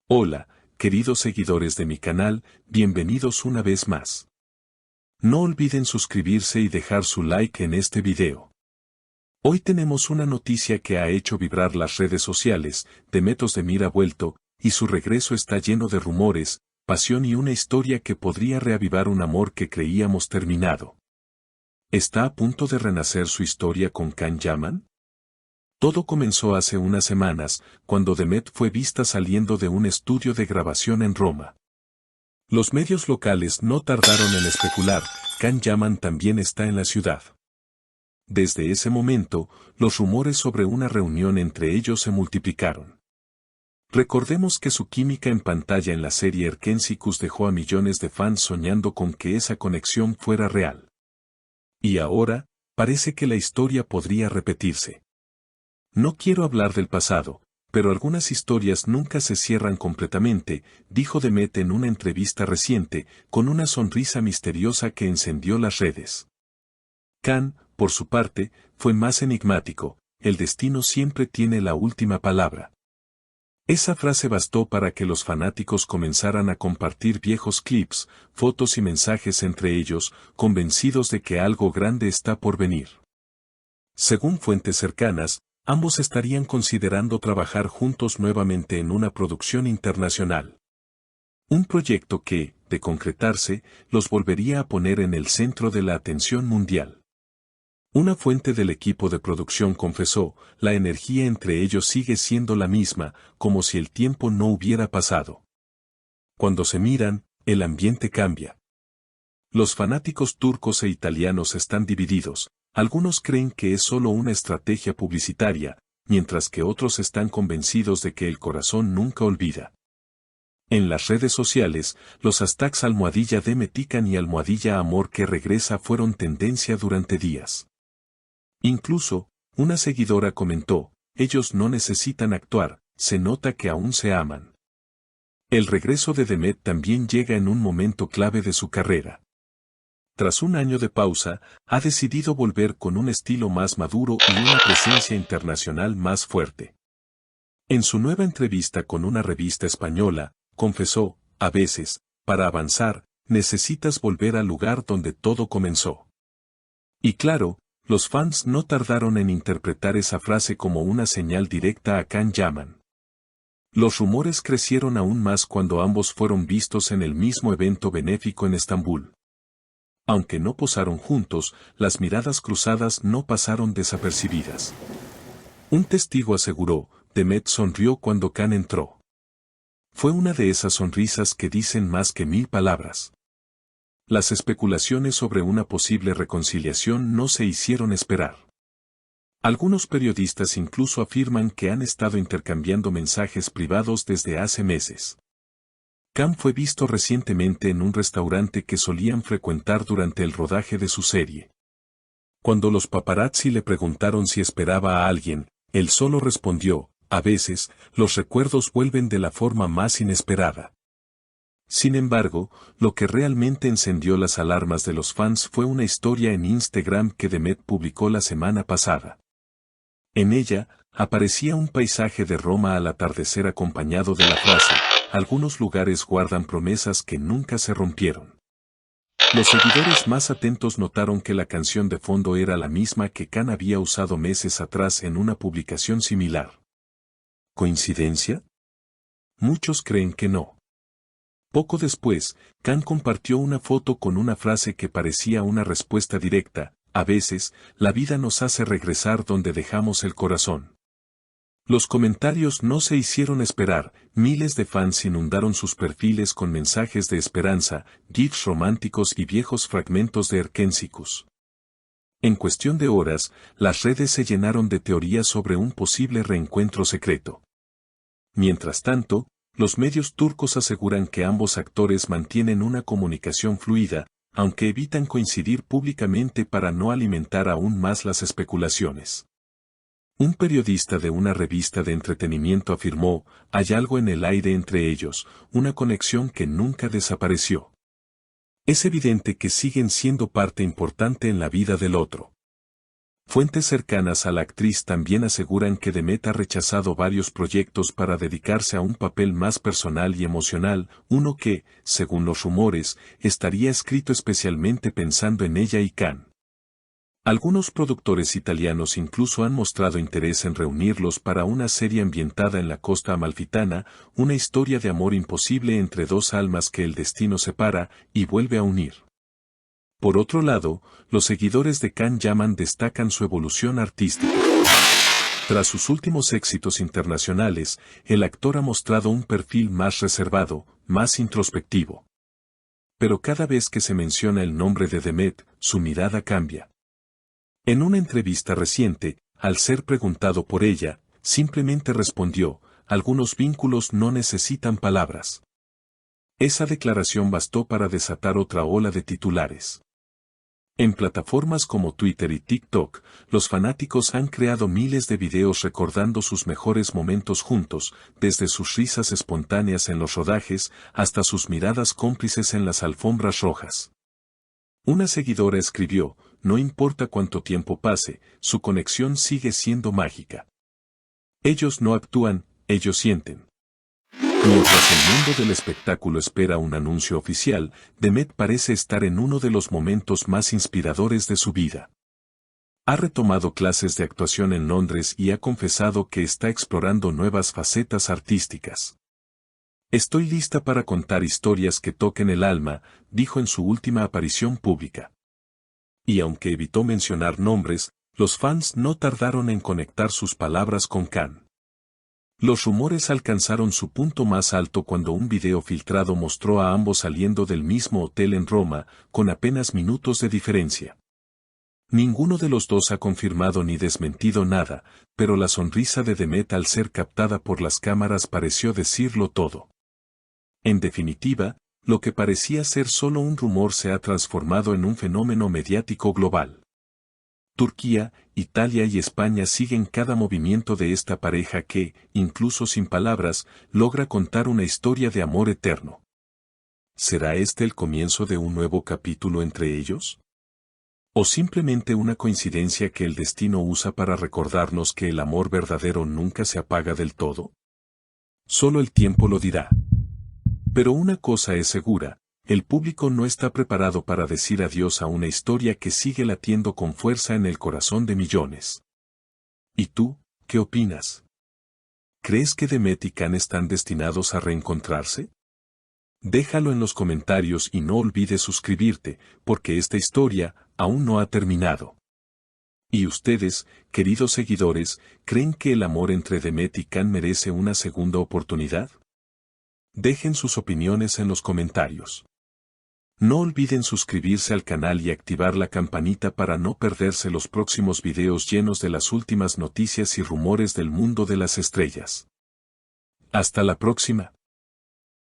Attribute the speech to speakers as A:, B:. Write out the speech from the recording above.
A: Hola, queridos seguidores de mi canal, bienvenidos una vez más. No olviden suscribirse y dejar su like en este video. Hoy tenemos una noticia que ha hecho vibrar las redes sociales. Demet Özdemir ha vuelto, y su regreso está lleno de rumores, pasión y una historia que podría reavivar un amor que creíamos terminado. ¿Está a punto de renacer su historia con Can Yaman? Todo comenzó hace unas semanas, cuando Demet fue vista saliendo de un estudio de grabación en Roma. Los medios locales no tardaron en especular, Can Yaman también está en la ciudad. Desde ese momento, los rumores sobre una reunión entre ellos se multiplicaron. Recordemos que su química en pantalla en la serie Erkensicus dejó a millones de fans soñando con que esa conexión fuera real. Y ahora, parece que la historia podría repetirse. No quiero hablar del pasado, pero algunas historias nunca se cierran completamente, dijo Demet en una entrevista reciente, con una sonrisa misteriosa que encendió las redes. Can, por su parte, fue más enigmático: el destino siempre tiene la última palabra. Esa frase bastó para que los fanáticos comenzaran a compartir viejos clips, fotos y mensajes entre ellos, convencidos de que algo grande está por venir. Según fuentes cercanas, ambos estarían considerando trabajar juntos nuevamente en una producción internacional. Un proyecto que, de concretarse, los volvería a poner en el centro de la atención mundial. Una fuente del equipo de producción confesó: la energía entre ellos sigue siendo la misma, como si el tiempo no hubiera pasado. Cuando se miran, el ambiente cambia. Los fanáticos turcos e italianos están divididos. Algunos creen que es solo una estrategia publicitaria, mientras que otros están convencidos de que el corazón nunca olvida. En las redes sociales, los hashtags #Demetican y #Amor que regresa fueron tendencia durante días. Incluso, una seguidora comentó: ellos no necesitan actuar, se nota que aún se aman. El regreso de Demet también llega en un momento clave de su carrera. Tras un año de pausa, ha decidido volver con un estilo más maduro y una presencia internacional más fuerte. En su nueva entrevista con una revista española, confesó: a veces, para avanzar, necesitas volver al lugar donde todo comenzó. Y claro, los fans no tardaron en interpretar esa frase como una señal directa a Can Yaman. Los rumores crecieron aún más cuando ambos fueron vistos en el mismo evento benéfico en Estambul. Aunque no posaron juntos, las miradas cruzadas no pasaron desapercibidas. Un testigo aseguró: Demet sonrió cuando Can entró. Fue una de esas sonrisas que dicen más que 1000 palabras. Las especulaciones sobre una posible reconciliación no se hicieron esperar. Algunos periodistas incluso afirman que han estado intercambiando mensajes privados desde hace meses. Can fue visto recientemente en un restaurante que solían frecuentar durante el rodaje de su serie. Cuando los paparazzi le preguntaron si esperaba a alguien, él solo respondió: a veces, los recuerdos vuelven de la forma más inesperada. Sin embargo, lo que realmente encendió las alarmas de los fans fue una historia en Instagram que Demet publicó la semana pasada. En ella, aparecía un paisaje de Roma al atardecer acompañado de la frase: algunos lugares guardan promesas que nunca se rompieron. Los seguidores más atentos notaron que la canción de fondo era la misma que Can había usado meses atrás en una publicación similar. ¿Coincidencia? Muchos creen que no. Poco después, Can compartió una foto con una frase que parecía una respuesta directa: a veces, la vida nos hace regresar donde dejamos el corazón. Los comentarios no se hicieron esperar, miles de fans inundaron sus perfiles con mensajes de esperanza, gifs románticos y viejos fragmentos de Erkensicus. En cuestión de horas, las redes se llenaron de teorías sobre un posible reencuentro secreto. Mientras tanto, los medios turcos aseguran que ambos actores mantienen una comunicación fluida, aunque evitan coincidir públicamente para no alimentar aún más las especulaciones. Un periodista de una revista de entretenimiento afirmó: hay algo en el aire entre ellos, una conexión que nunca desapareció. Es evidente que siguen siendo parte importante en la vida del otro. Fuentes cercanas a la actriz también aseguran que Demet ha rechazado varios proyectos para dedicarse a un papel más personal y emocional, uno que, según los rumores, estaría escrito especialmente pensando en ella y Can. Algunos productores italianos incluso han mostrado interés en reunirlos para una serie ambientada en la costa amalfitana, una historia de amor imposible entre dos almas que el destino separa y vuelve a unir. Por otro lado, los seguidores de Can Yaman destacan su evolución artística. Tras sus últimos éxitos internacionales, el actor ha mostrado un perfil más reservado, más introspectivo. Pero cada vez que se menciona el nombre de Demet, su mirada cambia. En una entrevista reciente, al ser preguntado por ella, simplemente respondió: algunos vínculos no necesitan palabras. Esa declaración bastó para desatar otra ola de titulares. En plataformas como Twitter y TikTok, los fanáticos han creado miles de videos recordando sus mejores momentos juntos, desde sus risas espontáneas en los rodajes hasta sus miradas cómplices en las alfombras rojas. Una seguidora escribió: no importa cuánto tiempo pase, su conexión sigue siendo mágica. Ellos no actúan, ellos sienten. Mientras el mundo del espectáculo espera un anuncio oficial, Demet parece estar en uno de los momentos más inspiradores de su vida. Ha retomado clases de actuación en Londres y ha confesado que está explorando nuevas facetas artísticas. Estoy lista para contar historias que toquen el alma, dijo en su última aparición pública. Y aunque evitó mencionar nombres, los fans no tardaron en conectar sus palabras con Can. Los rumores alcanzaron su punto más alto cuando un video filtrado mostró a ambos saliendo del mismo hotel en Roma, con apenas minutos de diferencia. Ninguno de los dos ha confirmado ni desmentido nada, pero la sonrisa de Demet al ser captada por las cámaras pareció decirlo todo. En definitiva, lo que parecía ser solo un rumor se ha transformado en un fenómeno mediático global. Turquía, Italia y España siguen cada movimiento de esta pareja que, incluso sin palabras, logra contar una historia de amor eterno. ¿Será este el comienzo de un nuevo capítulo entre ellos? ¿O simplemente una coincidencia que el destino usa para recordarnos que el amor verdadero nunca se apaga del todo? Solo el tiempo lo dirá. Pero una cosa es segura: el público no está preparado para decir adiós a una historia que sigue latiendo con fuerza en el corazón de millones. ¿Y tú, qué opinas? ¿Crees que Demet y Can están destinados a reencontrarse? Déjalo en los comentarios y no olvides suscribirte, porque esta historia aún no ha terminado. ¿Y ustedes, queridos seguidores, creen que el amor entre Demet y Can merece una segunda oportunidad? Dejen sus opiniones en los comentarios. No olviden suscribirse al canal y activar la campanita para no perderse los próximos videos llenos de las últimas noticias y rumores del mundo de las estrellas. Hasta la próxima.